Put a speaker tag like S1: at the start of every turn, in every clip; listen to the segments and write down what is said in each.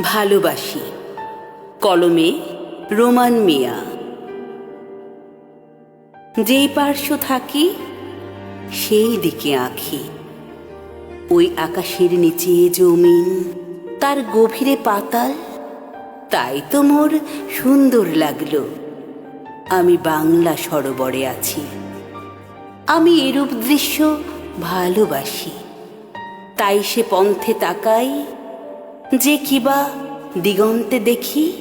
S1: ভালোবাসি। কলমে রোমান মিয়া। যেই পার্শ্ব থাকি সেই দিকে আঁখি। ওই আকাশের নিচে জমিন, তার গভীরে পাতাল। তাই তো মোর সুন্দর লাগলো। আমি বাংলা সরোবরে আছি। আমি এরূপ দৃশ্য ভালোবাসি। তাই সে পন্থে তাকাই, যে কিবা দিগন্তে দেখি।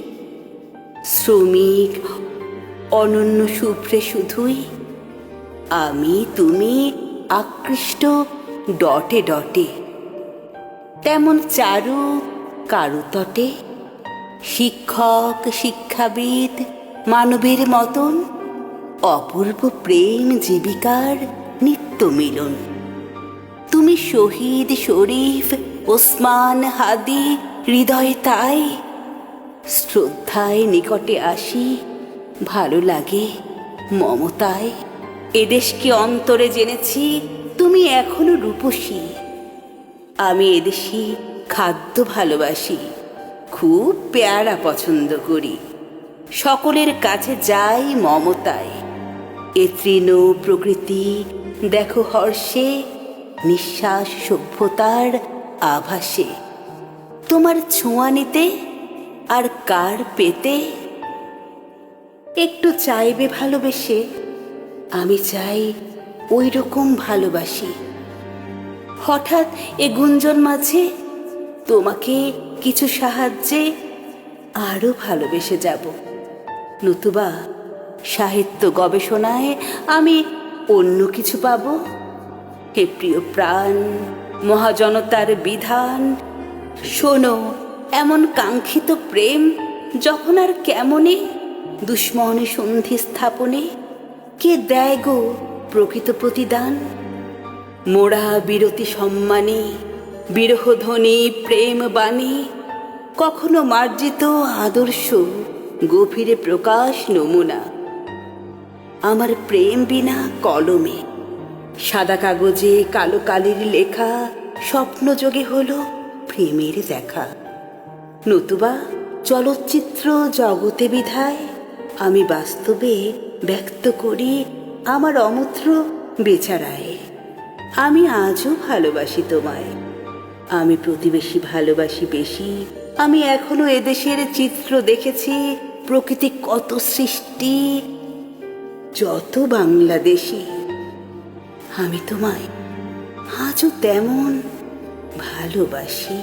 S1: শ্রমিক অনন্য শুভ্রে শুধুই, আমি তুমি আকৃষ্ট ডটে ডটে। তেমন চারু কারুতটে, শিক্ষক শিক্ষাবিদ মানবের মতন। অপূর্ব প্রেম জীবিকার নিত্য মিলন। তুমি শহীদ শরীফ ওসমান হাদি হৃদয়ে তাই। শ্রদ্ধায় নিকটে আসি, ভালো লাগে মমতায়। এদেশকে অন্তরে জেনেছি, তুমি এখনো রূপসী। আমি এদেশি খাদ্য ভালোবাসি, খুব পেয়ারা পছন্দ করি। সকলের কাছে যাই মমতায়। এ তৃণ প্রকৃতি দেখো হর্ষে, নিঃশ্বাস সভ্যতার আভাসে। তোমার ছোঁয়া নিতে আর কার পেতে। একটু চাইবে ভালোবেসে, আমি চাই ওই রকম ভালোবাসি। হঠাৎ এ গুঞ্জন মাঝে তোমাকে কিছু সাহায্যে আরো ভালোবেসে যাব। নতুবা সাহিত্য গবেষণায় আমি অন্য কিছু পাব। হে প্রিয় প্রাণ, মহাজনতার বিধান, শোনো এমন কাঙ্ক্ষিত প্রেম যখন আর কেমনে দুশ্মনে সন্ধি স্থাপনে কে দেয় গো প্রকৃত প্রতিদান। মোরা বিরতি সম্মানে, বিরহধ্বনি প্রেম বাণী, কখনো মার্জিত আদর্শ গভীরে প্রকাশ নমুনা। আমার প্রেম বিনা কলমে, সাদা কাগজে কালো কালির লেখা স্বপ্নযোগে হলো প্রেমের দেখা। নতুবা চলচ্চিত্র জগতে বিধায় আমি বাস্তবে ব্যক্ত করি আমার অমূত্র বেচারায়। আমি আজও ভালোবাসি তোমায়, আমি প্রতিবেশী ভালোবাসি বেশি। আমি এখনো এদেশের চিত্র দেখেছি, প্রকৃতি কত সৃষ্টি, যত বাংলাদেশি। আমি তোমায় আজও তেমন ভালোবাসি।